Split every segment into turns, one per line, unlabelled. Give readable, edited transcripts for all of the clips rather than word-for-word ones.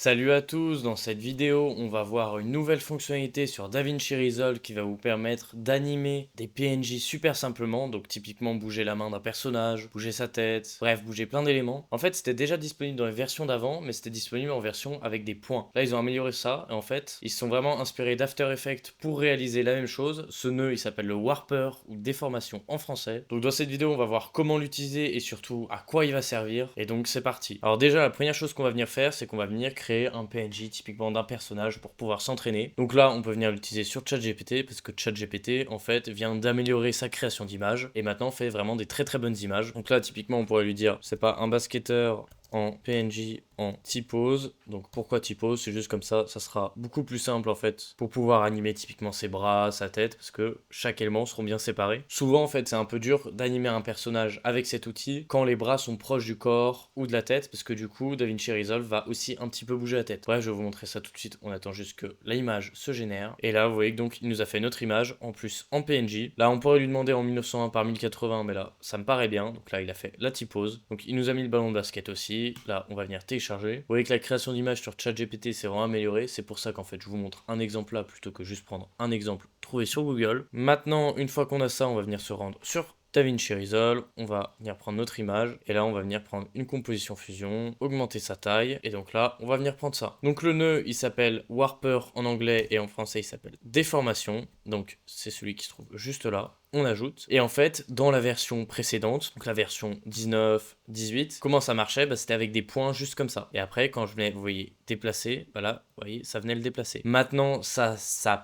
Salut à tous, dans cette vidéo on va voir une nouvelle fonctionnalité sur DaVinci Resolve qui va vous permettre d'animer des PNJ super simplement, donc typiquement bouger la main d'un personnage, bouger sa tête, bref bouger plein d'éléments. En fait c'était déjà disponible dans les versions d'avant mais c'était disponible en version avec des points. Là ils ont amélioré ça et en fait ils se sont vraiment inspirés d'After Effects pour réaliser la même chose. Ce nœud il s'appelle le Warper ou déformation en français. Donc dans cette vidéo on va voir comment l'utiliser et surtout à quoi il va servir et donc c'est parti. Alors déjà la première chose qu'on va venir faire c'est qu'on va venir créer un PNJ typiquement d'un personnage pour pouvoir s'entraîner. Donc là, on peut venir l'utiliser sur ChatGPT parce que ChatGPT en fait vient d'améliorer sa création d'images et maintenant fait vraiment des très bonnes images. Donc là, typiquement, on pourrait lui dire c'est pas un basketteur en PNJ en T-pose. Donc pourquoi T-pose? C'est juste comme ça sera beaucoup plus simple en fait pour pouvoir animer typiquement ses bras, sa tête, parce que chaque élément seront bien séparés. Souvent en fait c'est un peu dur d'animer un personnage avec cet outil quand les bras sont proches du corps ou de la tête, parce que du coup DaVinci Resolve va aussi un petit peu bouger la tête. Bref, je vais vous montrer ça tout de suite, on attend juste que l'image se génère. Et là vous voyez que donc il nous a fait notre image en plus en PNJ. Là on pourrait lui demander en 1901 par 1080, mais là ça me paraît bien. Donc là il a fait la T-pose. Donc il nous a mis le ballon de basket aussi. Là, on va venir télécharger. Vous voyez que la création d'images sur ChatGPT s'est vraiment améliorée. C'est pour ça qu'en fait, je vous montre un exemple là plutôt que juste prendre un exemple trouvé sur Google. Maintenant, une fois qu'on a ça, on va venir se rendre sur DaVinci Resolve, on va venir prendre notre image et là on va venir prendre une composition fusion, augmenter sa taille et donc là on va venir prendre ça. Donc le nœud il s'appelle Warper en anglais et en français il s'appelle déformation, donc c'est celui qui se trouve juste là. On ajoute. Et en fait, dans la version précédente, donc la version 19, 18, comment ça marchait? Bah, c'était avec des points juste comme ça. Et après, quand je venais, vous voyez, déplacer, bah là, vous voyez, ça venait le déplacer. Maintenant, ça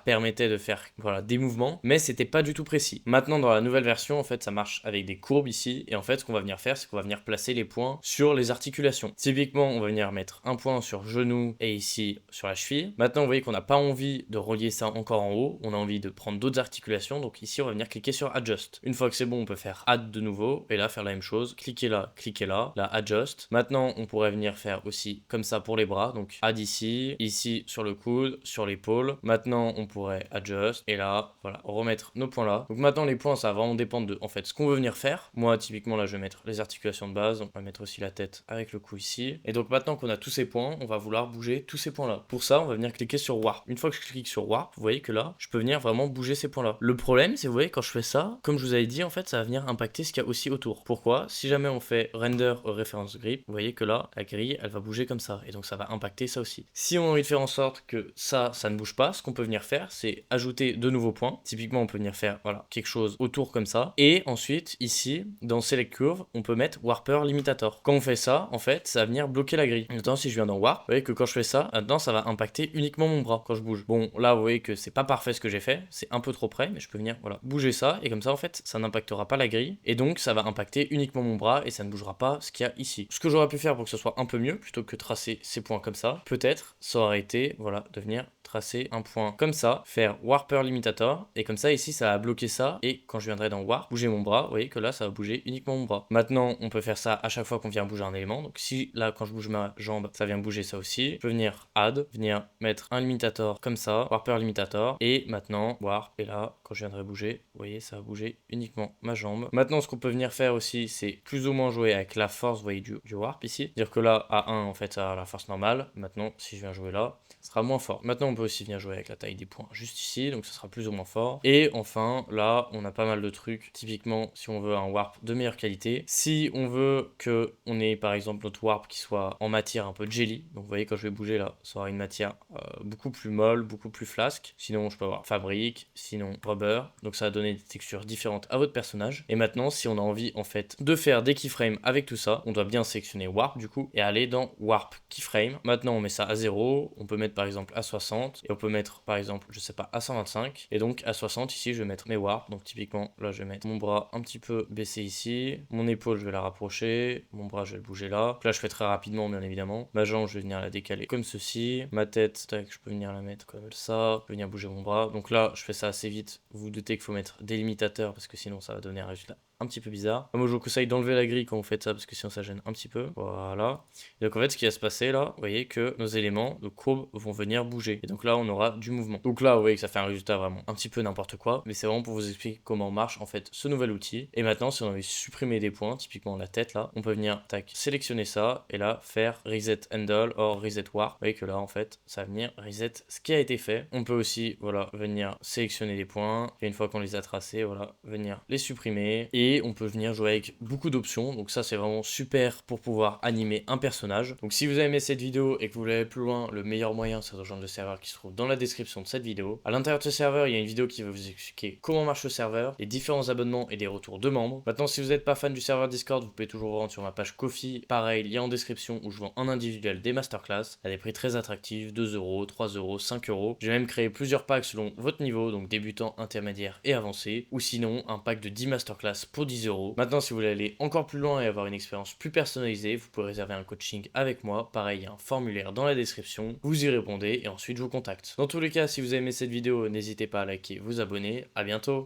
permettait de faire voilà, des mouvements, mais c'était pas du tout précis. Maintenant, dans la nouvelle version, en fait, ça marche avec des courbes ici. Et en fait, ce qu'on va venir faire, c'est qu'on va venir placer les points sur les articulations. Typiquement, on va venir mettre un point sur genou et ici sur la cheville. Maintenant, vous voyez qu'on n'a pas envie de relier ça encore en haut. On a envie de prendre d'autres articulations. Donc ici, on va venir cliquer sur Adjust. Une fois que c'est bon, on peut faire Add de nouveau et là faire la même chose. Cliquez là, Adjust. Maintenant, on pourrait venir faire aussi comme ça pour les bras. Donc Add ici, ici sur le coude, sur l'épaule. Maintenant, on pourrait Adjust et là, voilà, remettre nos points là. Donc maintenant, les points, ça va vraiment dépendre de en fait ce qu'on veut venir faire. Moi, typiquement, là, je vais mettre les articulations de base. On va mettre aussi la tête avec le cou ici. Et donc maintenant qu'on a tous ces points, on va vouloir bouger tous ces points là. Pour ça, on va venir cliquer sur Warp. Une fois que je clique sur Warp, vous voyez que là, je peux venir vraiment bouger ces points là. Le problème, c'est vous voyez, quand je fais ça, comme je vous avais dit, en fait, ça va venir impacter ce qu'il y a aussi autour. Pourquoi? Si jamais on fait render reference grip, vous voyez que là, la grille, elle va bouger comme ça. Et donc, ça va impacter ça aussi. Si on a envie de faire en sorte que ça ne bouge pas, ce qu'on peut venir faire, c'est ajouter de nouveaux points. Typiquement, on peut venir faire, voilà, quelque chose autour comme ça. Et ensuite, ici, dans Select Curve, on peut mettre Warper Limitator. Quand on fait ça, en fait, ça va venir bloquer la grille. Maintenant, si je viens dans Warp, vous voyez que quand je fais ça, maintenant, ça va impacter uniquement mon bras quand je bouge. Bon, là, vous voyez que c'est pas parfait ce que j'ai fait. C'est un peu trop près, mais je peux venir, voilà, bouger ça. Et comme ça, en fait, ça n'impactera pas la grille. Et donc, ça va impacter uniquement mon bras et ça ne bougera pas ce qu'il y a ici. Ce que j'aurais pu faire pour que ce soit un peu mieux, plutôt que tracer ces points comme ça, peut-être, ça aurait été, voilà, de venir tracer un point comme ça, faire Warper Limitator, et comme ça, ici, ça va bloquer ça, et quand je viendrai dans Warp, bouger mon bras, vous voyez que là, ça va bouger uniquement mon bras. Maintenant, on peut faire ça à chaque fois qu'on vient bouger un élément, donc si, là, quand je bouge ma jambe, ça vient bouger ça aussi, je peux venir Add, venir mettre un limitator comme ça, Warper Limitator, et maintenant, Warp, et là, quand je viendrai bouger, vous voyez, ça va bouger uniquement ma jambe. Maintenant, ce qu'on peut venir faire aussi, c'est plus ou moins jouer avec la force, vous voyez, du Warp ici. C'est-à-dire que là, à 1, en fait, ça a la force normale. Maintenant, si je viens jouer là, ça sera moins fort. Maintenant, on peut aussi venir jouer avec la taille des points juste ici, donc ça sera plus ou moins fort. Et enfin, là, on a pas mal de trucs. Typiquement, si on veut un Warp de meilleure qualité, si on veut que on ait, par exemple, notre Warp qui soit en matière un peu jelly, donc vous voyez, quand je vais bouger là, ça aura une matière beaucoup plus molle, beaucoup plus flasque. Sinon, je peux avoir fabrique, sinon rubber. Donc ça va donner des textures différentes à votre personnage. Et maintenant, si on a envie en fait de faire des keyframes avec tout ça, on doit bien sélectionner Warp du coup et aller dans Warp Keyframe. Maintenant, on met ça à 0. On peut mettre par exemple à 60 et on peut mettre par exemple, je sais pas, à 125. Et donc à 60 ici, je vais mettre mes Warp. Donc typiquement, là, je vais mettre mon bras un petit peu baissé ici. Mon épaule, je vais la rapprocher. Mon bras, je vais le bouger là. Là, je fais très rapidement, bien évidemment. Ma jambe, je vais venir la décaler comme ceci. Ma tête, tac, je peux venir la mettre comme ça. Je peux venir bouger mon bras. Donc là, je fais ça assez vite. Vous vous doutez qu'il faut mettre des limitateurs parce que sinon, ça va donner un résultat un un petit peu bizarre. Moi je vous conseille d'enlever la grille quand vous faites ça parce que sinon ça gêne un petit peu. Voilà. Et donc en fait ce qui va se passer là, vous voyez que nos éléments de courbe vont venir bouger. Et donc là on aura du mouvement. Donc là vous voyez que ça fait un résultat vraiment un petit peu n'importe quoi. Mais c'est vraiment pour vous expliquer comment marche en fait ce nouvel outil. Et maintenant si on a envie de supprimer des points, typiquement la tête là, on peut venir tac, sélectionner ça et là faire reset handle or reset war. Vous voyez que là en fait ça va venir reset ce qui a été fait. On peut aussi voilà venir sélectionner les points et une fois qu'on les a tracés, voilà, venir les supprimer et on peut venir jouer avec beaucoup d'options. Donc ça c'est vraiment super pour pouvoir animer un personnage. Donc si vous avez aimé cette vidéo et que vous voulez aller plus loin, le meilleur moyen c'est de rejoindre le serveur qui se trouve dans la description de cette vidéo. À l'intérieur de ce serveur, il y a une vidéo qui va vous expliquer comment marche le serveur, les différents abonnements et les retours de membres. Maintenant si vous n'êtes pas fan du serveur Discord, vous pouvez toujours vous rendre sur ma page Ko-fi, pareil, lien en description où je vends en individuel des masterclass à des prix très attractifs, 2 euros, 3 euros, 5 euros. J'ai même créé plusieurs packs selon votre niveau, donc débutant, intermédiaire et avancé, ou sinon un pack de 10 masterclass pour 10 euros. Maintenant, si vous voulez aller encore plus loin et avoir une expérience plus personnalisée, vous pouvez réserver un coaching avec moi. Pareil, il y a un formulaire dans la description, vous y répondez et ensuite je vous contacte. Dans tous les cas, si vous avez aimé cette vidéo, n'hésitez pas à liker, vous abonner. À bientôt.